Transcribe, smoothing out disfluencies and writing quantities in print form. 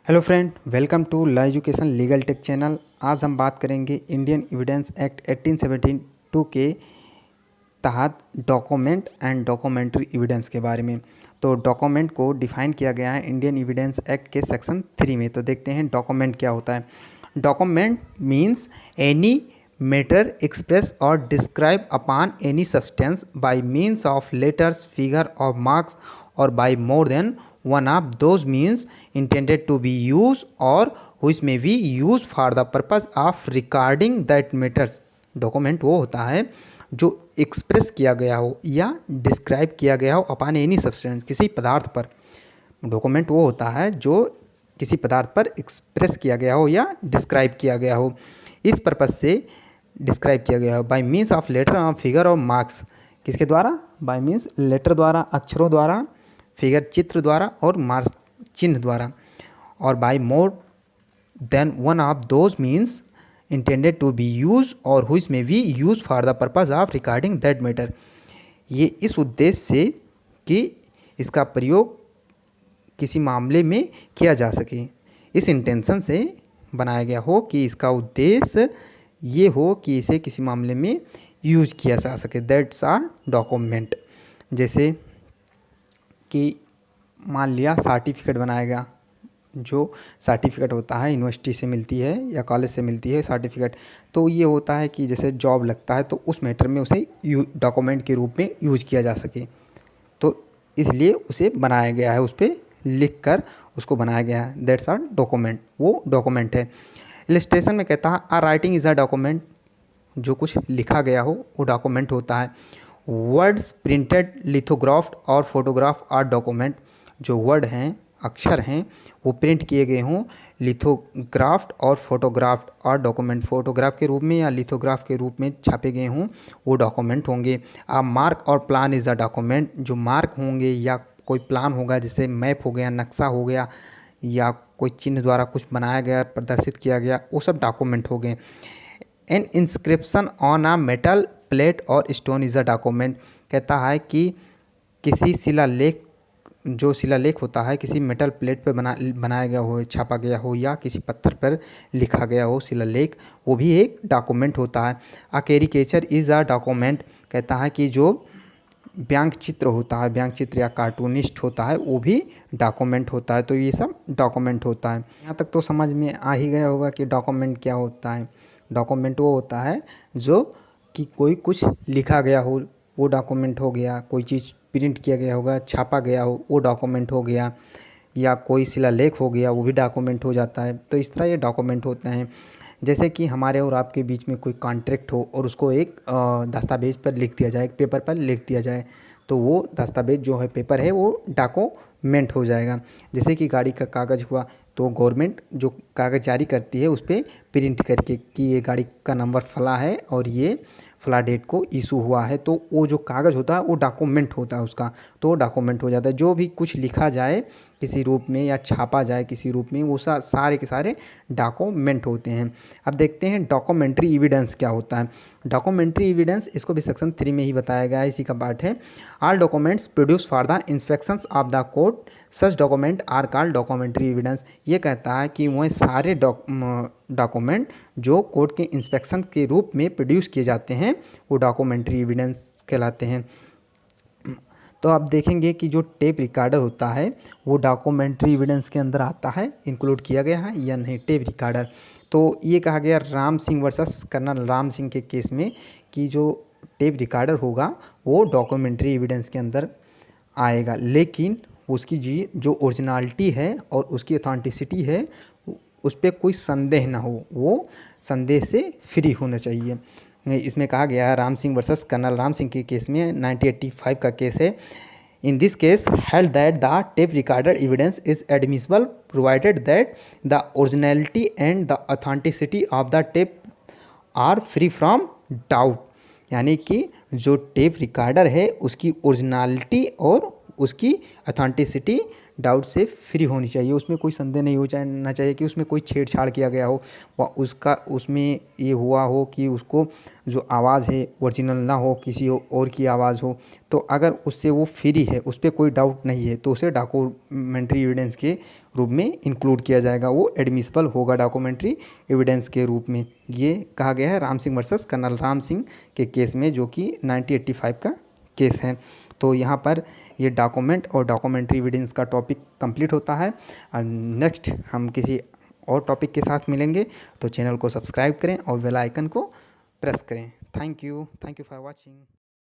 Hello friend, welcome to la education legal tech channel. आज हम बात करेंगे इंडियन एविडेंस एक्ट 1872 के तहत डॉक्यूमेंट एंड डॉक्यूमेंट्री एविडेंस के बारे में। तो डॉक्यूमेंट को डिफाइन किया गया है इंडियन एविडेंस एक्ट के सेक्शन 3 में। तो देखते हैं डॉक्यूमेंट क्या होता है। Document means any matter express और describe upon any substance by means of letters, figure और marks or by more than one of those means intended to be used or which may be used for the purpose of recording that matters। Document वो होता है जो express किया गया हो या describe किया गया हो अपॉन एनी सब्सटेंस, किसी पदार्थ पर। डॉक्यूमेंट वो होता है जो किसी पदार्थ पर एक्सप्रेस किया गया हो या डिस्क्राइब किया गया हो, इस पर्पज से डिस्क्राइब किया गया हो बाय मीन्स ऑफ लेटर और फिगर और मार्क्स। किसके द्वारा? बाय मीन्स लेटर द्वारा, अक्षरों द्वारा, फिगर चित्र द्वारा और मार्क्स चिन्ह द्वारा। Or by more than one of those means intended to be use or which may be use for the purpose of recording that matter. ये इस उद्देश्य से कि इसका प्रयोग किसी मामले में किया जा सके, इस इंटेंशन से बनाया गया हो कि इसका उद्देश्य ये हो कि इसे किसी मामले में यूज किया जा सके। That's are document. जैसे कि मान लिया सर्टिफिकेट बनाया गया, जो सर्टिफिकेट होता है यूनिवर्सिटी से मिलती है या कॉलेज से मिलती है सर्टिफिकेट, तो ये होता है कि जैसे जॉब लगता है तो उस मैटर में उसे डॉक्यूमेंट के रूप में यूज किया जा सके, तो इसलिए उसे बनाया गया है, उस पर लिख कर उसको बनाया गया है। दैट्स आर डॉक्यूमेंट, वो डॉक्यूमेंट है। इलस्ट्रेशन में कहता है आ राइटिंग इज़ अ डॉक्यूमेंट, जो कुछ लिखा गया हो वो डॉक्यूमेंट होता है। वर्ड्स प्रिंटेड, लिथोग्राफ्ड और फोटोग्राफ आर डॉक्यूमेंट। जो वर्ड हैं, अक्षर हैं, वो प्रिंट किए गए हों, लिथोग्राफ्ड और फोटोग्राफ्ड और डॉक्यूमेंट, फोटोग्राफ के रूप में या लिथोग्राफ के रूप में छापे गए हों, वो डॉक्यूमेंट होंगे। आ मार्क और प्लान इज़ अ डॉक्यूमेंट। जो मार्क होंगे या कोई प्लान होगा, जैसे मैप हो गया, नक्शा हो गया, या कोई चिन्ह द्वारा कुछ बनाया गया, प्रदर्शित किया गया, वो सब डॉक्यूमेंट हो गए। An inscription on a metal plate or stone is a document. कहता है कि किसी शिलालेख, जो शिलालेख होता है किसी मेटल प्लेट पर बनाया गया हो, छापा गया हो, या किसी पत्थर पर लिखा गया हो शिलालेख, वो भी एक डॉक्यूमेंट होता है। अ कैरिकेचर इज़ अ डॉक्यूमेंट। कहता है कि जो व्यंग चित्र होता है, व्यंग चित्र या कार्टूनिस्ट होता है, वो भी डॉक्यूमेंट होता है। तो ये सब डॉक्यूमेंट होता है। यहाँ तक तो समझ में आ ही गया होगा कि डॉक्यूमेंट क्या होता है। डॉक्यूमेंट वो होता है जो कि कोई कुछ लिखा गया हो, वो डॉक्यूमेंट हो गया। कोई चीज़ प्रिंट किया गया होगा, छापा गया हो, वो डॉक्यूमेंट हो गया। या कोई शिलालेख हो गया, वो भी डॉक्यूमेंट हो जाता है। तो इस तरह ये डॉक्यूमेंट होते हैं। जैसे कि हमारे और आपके बीच में कोई कॉन्ट्रैक्ट हो और उसको एक दस्तावेज पर लिख दिया जाए, एक पेपर पर लिख दिया जाए, तो वो दस्तावेज जो है, पेपर है, वो डॉक्यूमेंट हो जाएगा। जैसे कि गाड़ी का कागज़ हुआ, तो गवर्नमेंट जो कागज़ जारी करती है उस पर प्रिंट करके कि ये गाड़ी का नंबर फला है और ये फला डेट को इशू हुआ है, तो वो जो कागज़ होता है वो डॉक्यूमेंट होता है उसका, तो डॉक्यूमेंट हो जाता है। जो भी कुछ लिखा जाए किसी रूप में या छापा जाए किसी रूप में, वो सारे के सारे डॉक्यूमेंट होते हैं। अब देखते हैं डॉक्यूमेंट्री एविडेंस क्या होता है। डॉक्यूमेंट्री एविडेंस, इसको भी सेक्शन 3 में ही बताया गया है, इसी का पार्ट है। All documents produce for the inspections of the court such document are called documentary evidence. ये कहता है कि वह सारे डॉक्यूमेंट जो कोर्ट के इंस्पेक्शन के रूप में प्रोड्यूस किए जाते हैं, वो डॉक्यूमेंट्री एविडेंस कहलाते हैं। तो आप देखेंगे कि जो टेप रिकॉर्डर होता है वो डॉक्यूमेंट्री एविडेंस के अंदर आता है, इंक्लूड किया गया है या नहीं टेप रिकॉर्डर। तो ये कहा गया राम सिंह वर्सेस कर्नल राम सिंह के केस में कि जो टेप रिकॉर्डर होगा वो डॉक्यूमेंट्री एविडेंस के अंदर आएगा, लेकिन उसकी जो ओरिजिनलिटी है और उसकी ऑथेंटिसिटी है उस पर कोई संदेह ना हो, वो संदेह से फ्री होना चाहिए। इसमें कहा गया है राम सिंह वर्सेस कर्नल राम सिंह के केस में 1985 का केस है। In this case held that the tape recorder evidence is admissible provided that the originality and the authenticity of the tape are free from doubt. यानी कि जो टेप रिकॉर्डर है उसकी originality और उसकी ऑथेंटिसिटी डाउट से free होनी चाहिए, उसमें कोई संदेह नहीं हो जाना चाहिए कि उसमें कोई छेड़छाड़ किया गया हो व उसका उसमें ये हुआ हो कि उसको जो आवाज़ है ओरिजिनल ना हो, किसी और की आवाज़ हो। तो अगर उससे वो फ्री है, उस पर कोई डाउट नहीं है, तो उसे डॉक्यूमेंट्री एविडेंस के रूप में इंक्लूड किया जाएगा, वो एडमिसिबल होगा डॉक्यूमेंट्री एविडेंस के रूप में। ये कहा गया है राम सिंह वर्सेस कर्नल राम सिंह के केस में, जो कि 1985 का केस है। तो यहाँ पर ये डॉक्यूमेंट और डॉक्यूमेंट्री एविडेंस का टॉपिक कंप्लीट होता है। और नेक्स्ट हम किसी और टॉपिक के साथ मिलेंगे, तो चैनल को सब्सक्राइब करें और बेल आइकन को प्रेस करें। Thank you for watching.